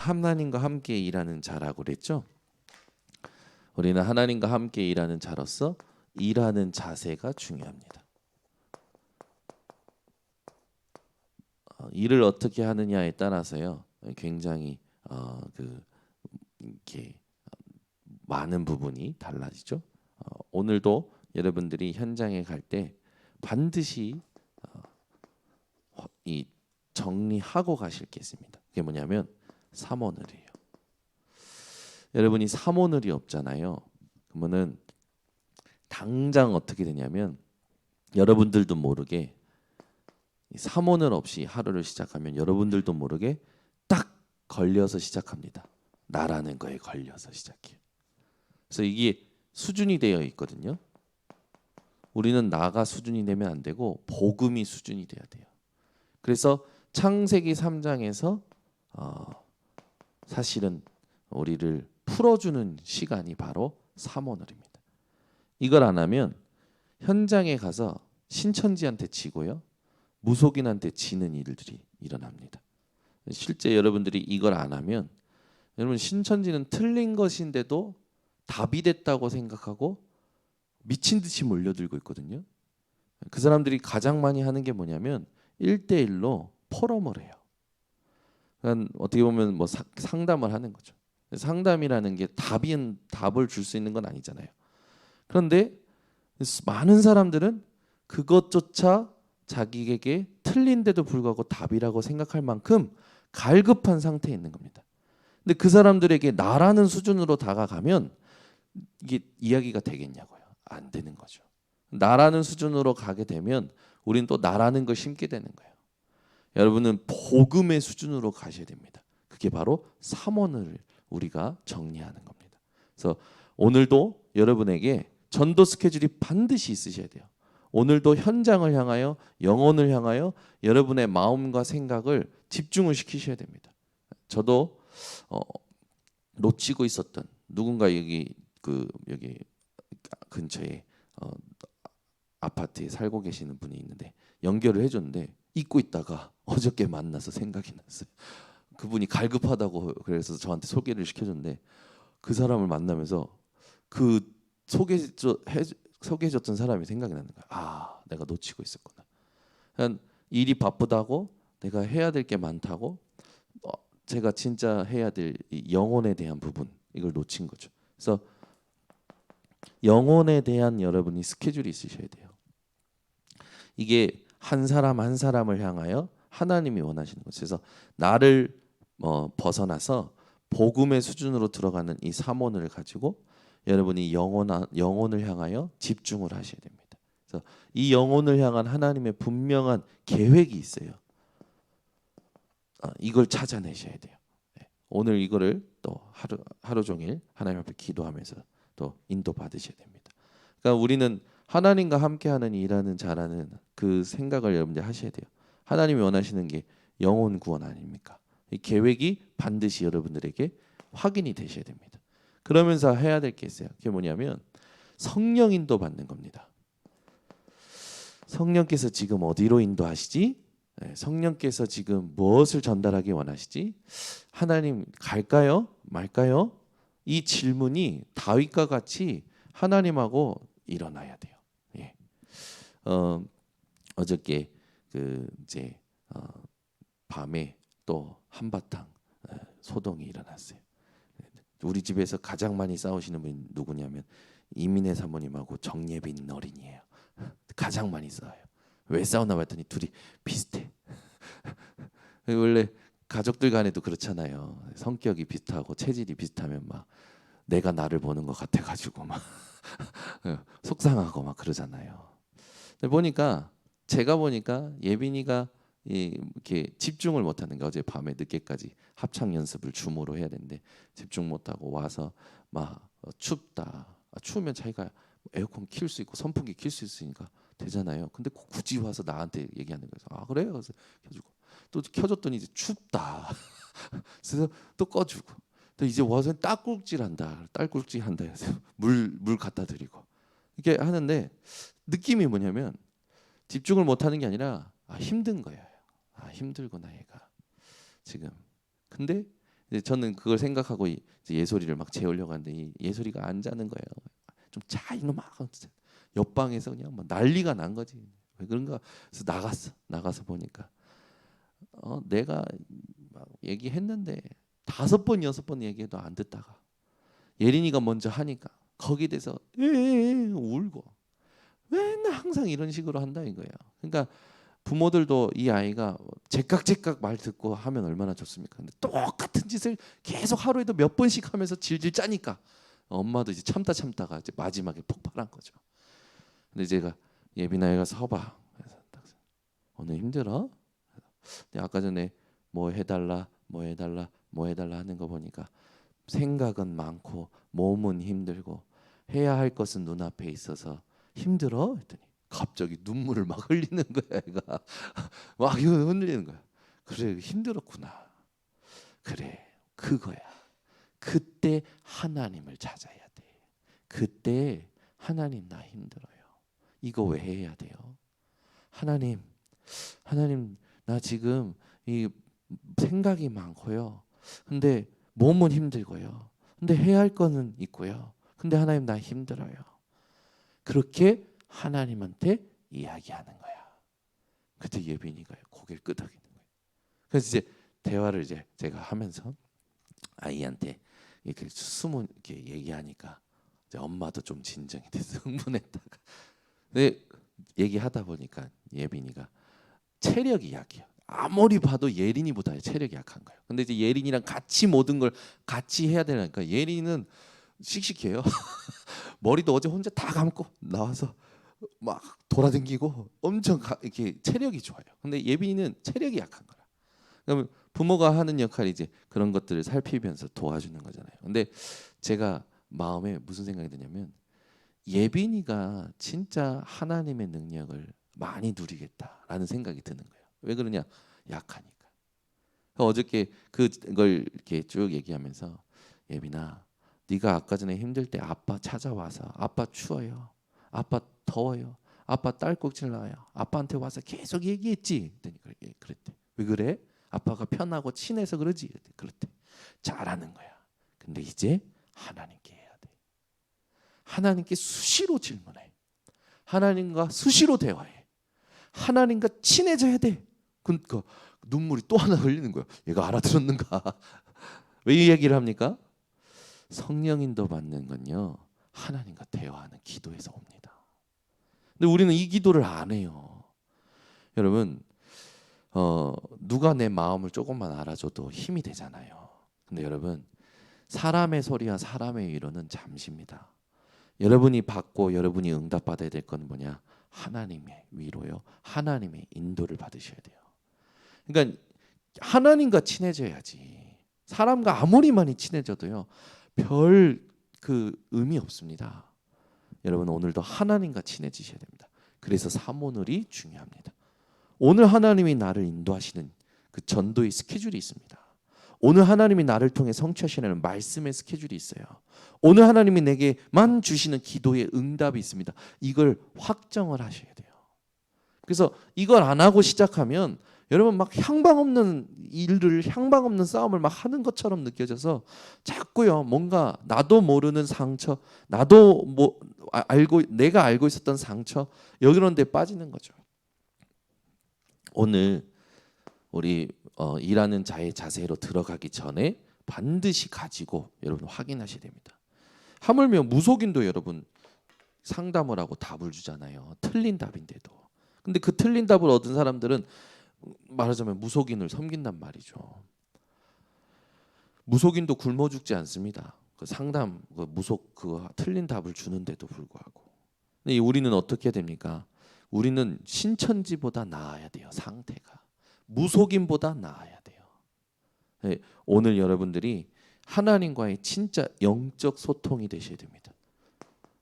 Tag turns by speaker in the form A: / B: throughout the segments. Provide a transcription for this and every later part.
A: 하나님과 함께 일하는 자라고 그랬죠. 우리는 하나님과 함께 일하는 자로서 일하는 자세가 중요합니다. 일을 어떻게 하느냐에 따라서요, 굉장히 이렇게 많은 부분이 달라지죠. 오늘도 여러분들이 현장에 갈 때 반드시 이 정리하고 가실 게 있습니다. 그게 뭐냐면 삼오늘이에요. 여러분이 삼오늘이 없잖아요. 그러면은 당장 어떻게 되냐면 여러분들도 모르게 삼오늘 없이 하루를 시작하면 여러분들도 모르게 딱 걸려서 시작합니다. 나라는 거에 걸려서 시작해요. 그래서 이게 수준이 되어 있거든요. 우리는 나가 수준이 되면 안 되고 복음이 수준이 돼야 돼요. 그래서 창세기 3장에서 사실은 우리를 풀어주는 시간이 바로 삼오늘입니다. 이걸 안 하면 현장에 가서 신천지한테 지고요, 무속인한테 지는 일들이 일어납니다. 실제 여러분들이 이걸 안 하면 여러분 신천지는 틀린 것인데도 답이 됐다고 생각하고 미친 듯이 몰려들고 있거든요. 그 사람들이 가장 많이 하는 게 뭐냐면 1대1로 포럼을 해요. 그러니까 어떻게 보면 뭐 상담을 하는 거죠. 상담이라는 게 답을 줄 수 있는 건 아니잖아요. 그런데 많은 사람들은 그것조차 자기에게 틀린데도 불구하고 답이라고 생각할 만큼 갈급한 상태에 있는 겁니다. 근데 그 사람들에게 나라는 수준으로 다가가면 이게 이야기가 되겠냐고요. 안 되는 거죠. 나라는 수준으로 가게 되면 우리는 또 나라는 걸 심게 되는 거예요. 여러분은 복음의 수준으로 가셔야 됩니다. 그게 바로 삼원을 우리가 정리하는 겁니다. 그래서 오늘도 여러분에게 전도 스케줄이 반드시 있으셔야 돼요. 오늘도 현장을 향하여 영혼을 향하여 여러분의 마음과 생각을 집중을 시키셔야 됩니다. 저도 놓치고 있었던 누군가 여기 근처에 아파트에 살고 계시는 분이 있는데 연결을 해줬는데 잊고 있다가 어저께 만나서 생각이 났어요. 그분이 갈급하다고 그래서 저한테 소개를 시켜줬는데 그 사람을 만나면서 그 소개해줬던 사람이 생각이 나는 거야. 아, 내가 놓치고 있었구나. 그냥 일이 바쁘다고 내가 해야 될 게 많다고 제가 진짜 해야 될 이 영혼에 대한 부분 이걸 놓친 거죠. 그래서 영혼에 대한 여러분이 스케줄이 있으셔야 돼요. 이게 한 사람 한 사람을 향하여 하나님이 원하시는 거죠. 그래서 나를 벗어나서 복음의 수준으로 들어가는 이 삼원을 가지고 여러분이 영혼을 향하여 집중을 하셔야 됩니다. 그래서 이 영혼을 향한 하나님의 분명한 계획이 있어요. 이걸 찾아내셔야 돼요. 네. 오늘 이거를 또 하루 종일 하나님 앞에 기도하면서 또 인도 받으셔야 됩니다. 그러니까 우리는 하나님과 함께하는 일하는 자라는 그 생각을 여러분들 하셔야 돼요. 하나님이 원하시는 게 영혼 구원 아닙니까? 이 계획이 반드시 여러분들에게 확인이 되셔야 됩니다. 그러면서 해야 될 게 있어요. 그게 뭐냐면 성령 인도 받는 겁니다. 성령께서 지금 어디로 인도하시지? 성령께서 지금 무엇을 전달하기 원하시지? 하나님 갈까요? 말까요? 이 질문이 다윗과 같이 하나님하고 일어나야 돼요. 예. 어저께 이제 밤에 또 한바탕 소동이 일어났어요. 우리 집에서 가장 많이 싸우시는 분이 누구냐면 이민혜 사모님하고 정예빈 어린이에요. 가장 많이 싸워요. 왜 싸우나 봤더니 둘이 비슷해. 원래 가족들 간에도 그렇잖아요. 성격이 비슷하고 체질이 비슷하면 막 내가 나를 보는 것 같아가지고 막 속상하고 막 그러잖아요. 근데 제가 보니까 예빈이가 이렇게 집중을 못하는 게 어제 밤에 늦게까지 합창 연습을 줌으로 해야 되는데 집중 못하고 와서 막 춥다. 추우면 자기가 에어컨 킬 수 있고 선풍기 킬 수 있으니까 되잖아요. 근데 굳이 와서 나한테 얘기하는 거예요. 아 그래요? 그래서 켜주고 또 켜줬더니 이제 춥다. 그래서 또 꺼주고 또 이제 와서 딸꾹질한다. 딸꾹질한다 해서 물 갖다 드리고 이렇게 하는데 느낌이 뭐냐면 집중을 못하는 게 아니라 힘든 거예요. 힘들구나 얘가 지금. 근데 이제 저는 그걸 생각하고 이제 예솔이를 막 재우려고 하는데 이 예솔이가 안 자는 거예요. 좀 자 이놈아. 옆방에서 그냥 막 난리가 난 거지. 왜 그런가? 그래서 나가서 보니까 내가 막 얘기했는데 5번 6번 얘기해도 안 듣다가 예린이가 먼저 하니까 거기에 대해서 울고 맨날 항상 이런 식으로 한다 이거예요. 그러니까 부모들도 이 아이가 제깍제깍 말 듣고 하면 얼마나 좋습니까? 근데 똑같은 짓을 계속 하루에도 몇 번씩 하면서 질질 짜니까 엄마도 이제 참다가 이제 마지막에 폭발한 거죠. 근데 제가 예빈아 애가 서봐. 그래서 딱 오늘 힘들어? 근데 아까 전에 뭐 해달라 하는 거 보니까 생각은 많고 몸은 힘들고 해야 할 것은 눈앞에 있어서 힘들어? 했더니 갑자기 눈물을 막 흘리는 거야. 애가 막 흘리는 거야. 그래 힘들었구나. 그래 그거야. 그때 하나님을 찾아야 돼. 그때 하나님 나 힘들어요. 이거 왜 해야 돼요? 하나님 나 지금 이 생각이 많고요. 근데 몸은 힘들고요. 근데 해야 할 거는 있고요. 근데 하나님 나 힘들어요. 그렇게 하나님한테 이야기하는 거야. 그때 예빈이가 고개를 끄덕이는 거예요. 그래서 이제 대화를 이제 제가 하면서 아이한테 이렇게 숨은 이렇게 얘기하니까 이제 엄마도 좀 진정이 돼서 흥분했다가 근데 얘기하다 보니까 예빈이가 체력이 약해요. 아무리 봐도 예린이보다 체력이 약한 거예요. 근데 이제 예린이랑 같이 모든 걸 같이 해야 되니까 예린이는 씩씩해요. 머리도 어제 혼자 다 감고 나와서 막 돌아다니고 엄청 이렇게 체력이 좋아요. 근데 예빈이는 체력이 약한 거라. 그러면 부모가 하는 역할이 이제 그런 것들을 살피면서 도와주는 거잖아요. 근데 제가 마음에 무슨 생각이 드냐면 예빈이가 진짜 하나님의 능력을 많이 누리겠다라는 생각이 드는 거예요. 왜 그러냐? 약하니까. 어저께 그걸 이렇게 쭉 얘기하면서 예빈아, 네가 아까 전에 힘들 때 아빠 찾아와서 아빠 추워요, 아빠 더워요, 아빠 딸꾹질 나요, 아빠한테 와서 계속 얘기했지. 그랬대. 왜 그래? 아빠가 편하고 친해서 그러지. 그랬대. 잘하는 거야. 근데 이제 하나님께 해야 돼. 하나님께 수시로 질문해. 하나님과 수시로 대화해. 하나님과 친해져야 돼. 그러니까 눈물이 또 하나 흘리는 거야. 얘가 알아들었는가? 왜 이 얘기를 합니까? 성령인도 받는 건요. 하나님과 대화하는 기도에서 옵니다. 근데 우리는 이 기도를 안 해요. 여러분, 누가 내 마음을 조금만 알아줘도 힘이 되잖아요. 근데 여러분, 사람의 소리와 사람의 위로는 잠시입니다. 여러분이 받고 여러분이 응답받아야 될 건 뭐냐? 하나님의 위로요. 하나님의 인도를 받으셔야 돼요. 그러니까 하나님과 친해져야지. 사람과 아무리 많이 친해져도요. 별 그 의미 없습니다. 여러분 오늘도 하나님과 친해지셔야 됩니다. 그래서 사모늘이 중요합니다. 오늘 하나님이 나를 인도하시는 그 전도의 스케줄이 있습니다. 오늘 하나님이 나를 통해 성취하시는 말씀의 스케줄이 있어요. 오늘 하나님이 내게만 주시는 기도의 응답이 있습니다. 이걸 확정을 하셔야 돼요. 그래서 이걸 안 하고 시작하면 여러분 막 향방 없는 일을 향방 없는 싸움을 막 하는 것처럼 느껴져서 자꾸요 뭔가 나도 모르는 상처, 나도 뭐 내가 알고 있었던 상처 여기런 데 빠지는 거죠. 오늘 우리 일하는 자의 자세로 들어가기 전에 반드시 가지고 여러분 확인하셔야 됩니다. 하물며 무속인도 여러분 상담을 하고 답을 주잖아요. 틀린 답인데도. 근데 그 틀린 답을 얻은 사람들은 말하자면 무속인을 섬긴단 말이죠. 무속인도 굶어 죽지 않습니다. 그 상담, 그 무속 그 틀린 답을 주는데도 불구하고. 근데 우리는 어떻게 됩니까? 우리는 신천지보다 나아야 돼요. 상태가 무속인보다 나아야 돼요. 네, 오늘 여러분들이 하나님과의 진짜 영적 소통이 되셔야 됩니다.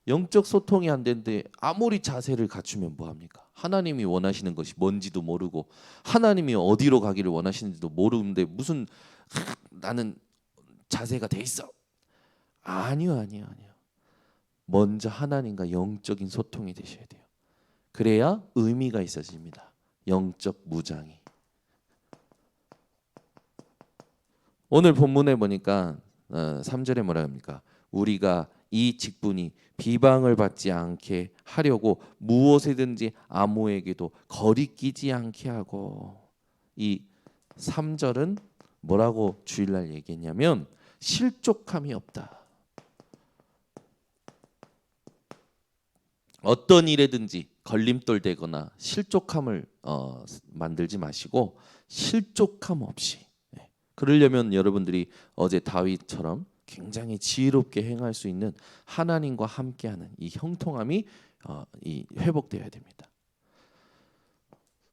A: 영적 소통이 안 되는데 아무리 자세를 갖추면 뭐 합니까? 하나님이 원하시는 것이 뭔지도 모르고 하나님이 어디로 가기를 원하시는지도 모르는데 무슨 나는 자세가 돼 있어. 아니요. 먼저 하나님과 영적인 소통이 되셔야 돼요. 그래야 의미가 있어집니다. 영적 무장이. 오늘 본문에 보니까 3절에 뭐라 합니까? 우리가 이 직분이 비방을 받지 않게 하려고 무엇이든지 아무에게도 거리끼지 않게 하고, 이 3절은 뭐라고 주일날 얘기했냐면 실족함이 없다. 어떤 일에든지 걸림돌 되거나 실족함을 만들지 마시고 실족함 없이, 그러려면 여러분들이 어제 다윗처럼 굉장히 지혜롭게 행할 수 있는 하나님과 함께하는 이 형통함이 이 회복되어야 됩니다.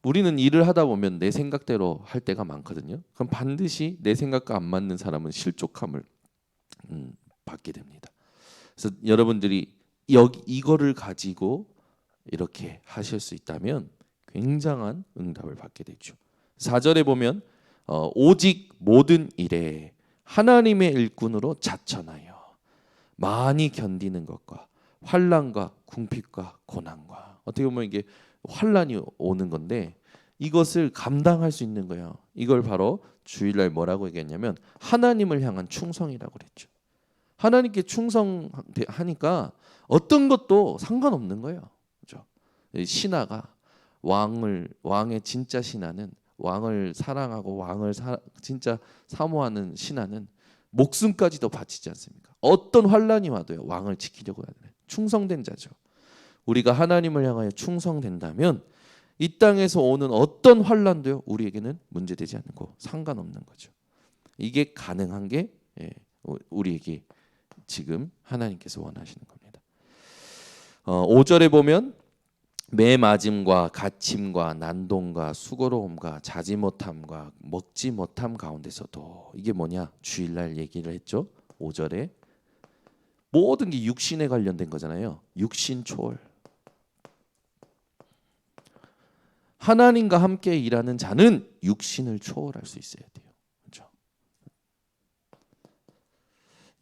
A: 우리는 일을 하다 보면 내 생각대로 할 때가 많거든요. 그럼 반드시 내 생각과 안 맞는 사람은 실족함을 받게 됩니다. 그래서 여러분들이 이거를 가지고 이렇게 하실 수 있다면 굉장한 응답을 받게 되죠. 4절에 보면 오직 모든 일에 하나님의 일꾼으로 자천하여 많이 견디는 것과 환난과 궁핍과 고난과, 어떻게 보면 이게 환난이 오는 건데 이것을 감당할 수 있는 거예요. 이걸 바로 주일날 뭐라고 얘기했냐면 하나님을 향한 충성이라고 그랬죠. 하나님께 충성하니까 어떤 것도 상관없는 거예요. 그렇죠? 신하가 왕의 진짜 신하는, 왕을 사랑하고 진짜 사모하는 신하는 목숨까지도 바치지 않습니까? 어떤 환란이 와도요 왕을 지키려고 하는 충성된 자죠. 우리가 하나님을 향하여 충성된다면 이 땅에서 오는 어떤 환란도요 우리에게는 문제되지 않고 상관없는 거죠. 이게 가능한 게 우리에게 지금 하나님께서 원하시는 겁니다. 5절에 보면 매 맞음과 갇힘과 난동과 수고로움과 자지 못함과 먹지 못함 가운데서도, 이게 뭐냐? 주일날 얘기를 했죠. 5절에 모든 게 육신에 관련된 거잖아요. 육신 초월. 하나님과 함께 일하는 자는 육신을 초월할 수 있어야 돼요. 그렇죠?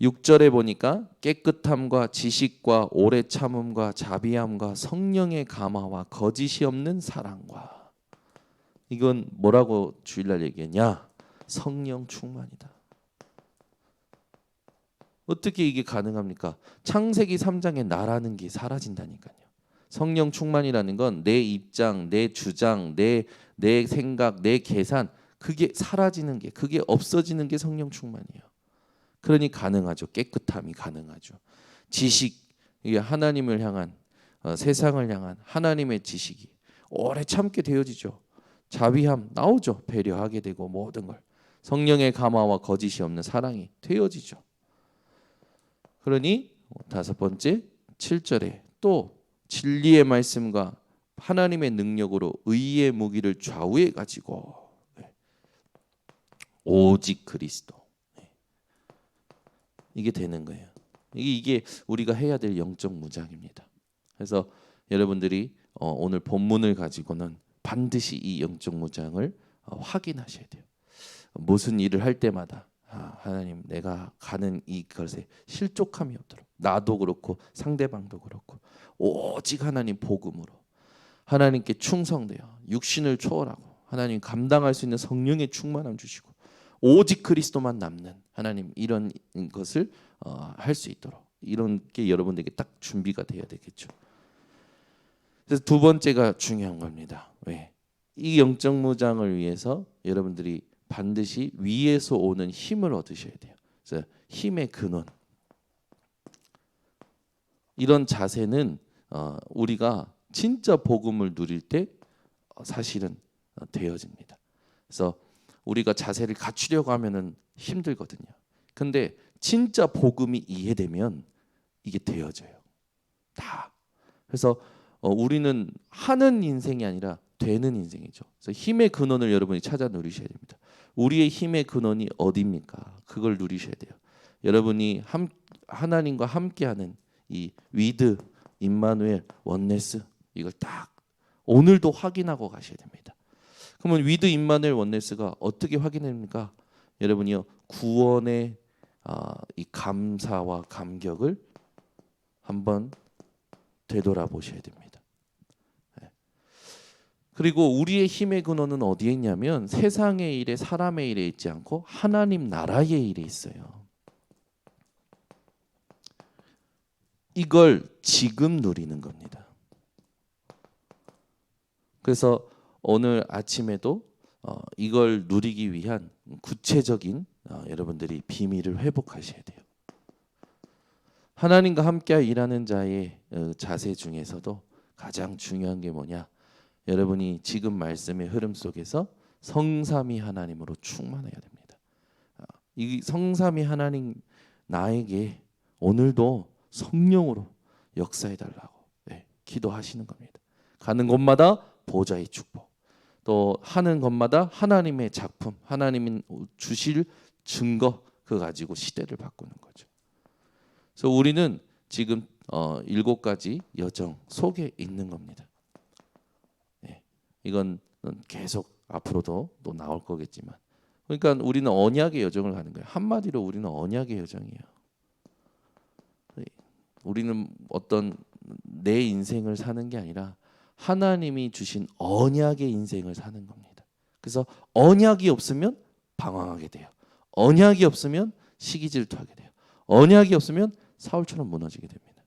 A: 6절에 보니까 깨끗함과 지식과 오래 참음과 자비함과 성령의 감화와 거짓이 없는 사랑과, 이건 뭐라고 주일날 얘기했냐? 성령 충만이다. 어떻게 이게 가능합니까? 창세기 3장에 나라는 게 사라진다니까요. 성령 충만이라는 건 내 입장, 내 주장, 내 생각, 내 계산, 그게 사라지는 게, 그게 없어지는 게 성령 충만이에요. 그러니 가능하죠. 깨끗함이 가능하죠. 지식, 이게 하나님을 향한 세상을 향한 하나님의 지식이 오래 참게 되어지죠. 자비함 나오죠. 배려하게 되고 모든 걸. 성령의 감화와 거짓이 없는 사랑이 되어지죠. 그러니 5번째 7절에 또 진리의 말씀과 하나님의 능력으로 의의 무기를 좌우해 가지고 오직 그리스도, 이게 되는 거예요. 이게 우리가 해야 될 영적 무장입니다. 그래서 여러분들이 오늘 본문을 가지고는 반드시 이 영적 무장을 확인하셔야 돼요. 무슨 일을 할 때마다 하나님, 내가 가는 이것에 실족함이 없도록, 나도 그렇고 상대방도 그렇고 오직 하나님 복음으로 하나님께 충성되어 육신을 초월하고 하나님 감당할 수 있는 성령의 충만함 주시고 오직 그리스도만 남는 하나님, 이런 것을 할 수 있도록, 이런 게 여러분들에게 딱 준비가 돼야 되겠죠. 그래서 두 번째가 중요한 겁니다. 왜? 이 영적 무장을 위해서 여러분들이 반드시 위에서 오는 힘을 얻으셔야 돼요. 그래서 힘의 근원. 이런 자세는 우리가 진짜 복음을 누릴 때 사실은 되어집니다. 그래서 우리가 자세를 갖추려고 하면은 힘들거든요. 근데 진짜 복음이 이해되면 이게 되어져요. 다. 그래서 우리는 하는 인생이 아니라 되는 인생이죠. 그래서 힘의 근원을 여러분이 찾아 누리셔야 됩니다. 우리의 힘의 근원이 어디입니까? 그걸 누리셔야 돼요. 여러분이 하나님과 함께하는 이 위드, 임마누엘, 원네스, 이걸 딱 오늘도 확인하고 가셔야 됩니다. 그러면 위드, 임마누엘, 원네스가 어떻게 확인됩니까? 여러분이요, 구원의 이 감사와 감격을 한번 되돌아보셔야 됩니다. 그리고 우리의 힘의 근원은 어디에 있냐면 세상의 일에 사람의 일에 있지 않고 하나님 나라의 일에 있어요. 이걸 지금 누리는 겁니다. 그래서 오늘 아침에도 이걸 누리기 위한 구체적인 여러분들이 비밀을 회복하셔야 돼요. 하나님과 함께 일하는 자의 자세 중에서도 가장 중요한 게 뭐냐? 여러분이 지금 말씀의 흐름 속에서 성삼위 하나님으로 충만해야 됩니다. 이 성삼위 하나님 나에게 오늘도 성령으로 역사해 달라고 기도하시는 겁니다. 가는 곳마다 보좌의 축복, 또 하는 것마다 하나님의 작품, 하나님이 주실 증거 그거 가지고 시대를 바꾸는 거죠. 그래서 우리는 지금 7가지 여정 속에 있는 겁니다. 이건 계속 앞으로도 또 나올 거겠지만, 그러니까 우리는 언약의 여정을 가는 거예요. 한마디로 우리는 언약의 여정이에요. 우리는 어떤 내 인생을 사는 게 아니라 하나님이 주신 언약의 인생을 사는 겁니다. 그래서 언약이 없으면 방황하게 돼요. 언약이 없으면 시기질투하게 돼요. 언약이 없으면 사울처럼 무너지게 됩니다.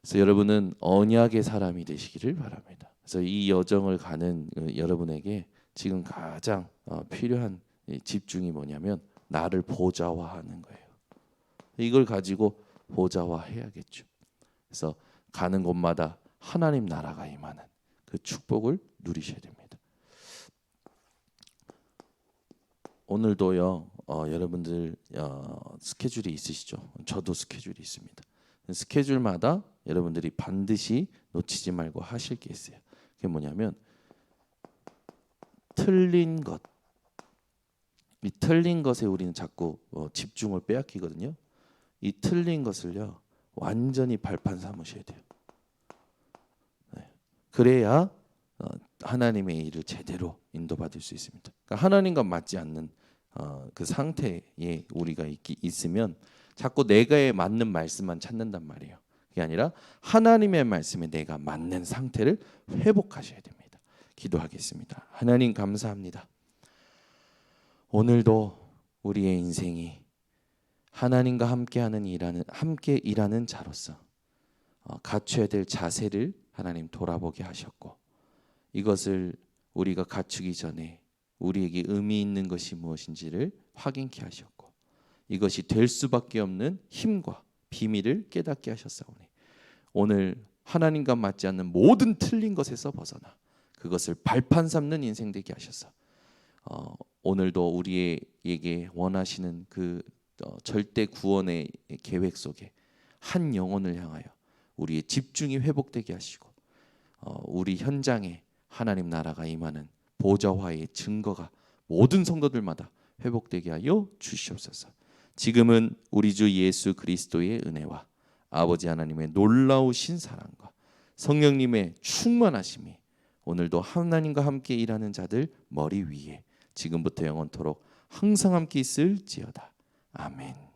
A: 그래서 여러분은 언약의 사람이 되시기를 바랍니다. 그래서 이 여정을 가는 여러분에게 지금 가장 필요한 집중이 뭐냐면 나를 보좌화하는 거예요. 이걸 가지고 보좌화해야겠죠. 그래서 가는 곳마다 하나님 나라가 임하는 그 축복을 누리셔야 됩니다. 오늘도요 여러분들 스케줄이 있으시죠? 저도 스케줄이 있습니다. 스케줄마다 여러분들이 반드시 놓치지 말고 하실 게 있어요. 그게 뭐냐면 틀린 것. 이 틀린 것에 우리는 자꾸 집중을 빼앗기거든요. 이 틀린 것을요 완전히 발판 삼으셔야 돼요. 그래야 하나님의 일을 제대로 인도받을 수 있습니다. 그러니까 하나님과 맞지 않는 그 상태에 우리가 있으면 자꾸 내가에 맞는 말씀만 찾는단 말이에요. 그게 아니라 하나님의 말씀에 내가 맞는 상태를 회복하셔야 됩니다. 기도하겠습니다. 하나님 감사합니다. 오늘도 우리의 인생이 하나님과 함께 일하는 자로서 갖춰야 될 자세를 하나님 돌아보게 하셨고, 이것을 우리가 갖추기 전에 우리에게 의미 있는 것이 무엇인지를 확인케 하셨고, 이것이 될 수밖에 없는 힘과 비밀을 깨닫게 하셨사오니 오늘 하나님과 맞지 않는 모든 틀린 것에서 벗어나 그것을 발판 삼는 인생 되게 하셔서 오늘도 우리에게 원하시는 그 절대 구원의 계획 속에 한 영혼을 향하여 우리의 집중이 회복되게 하시고 우리 현장에 하나님 나라가 임하는 보좌화의 증거가 모든 성도들마다 회복되게 하여 주시옵소서. 지금은 우리 주 예수 그리스도의 은혜와 아버지 하나님의 놀라우신 사랑과 성령님의 충만하심이 오늘도 하나님과 함께 일하는 자들 머리 위에 지금부터 영원토록 항상 함께 있을지어다. 아멘.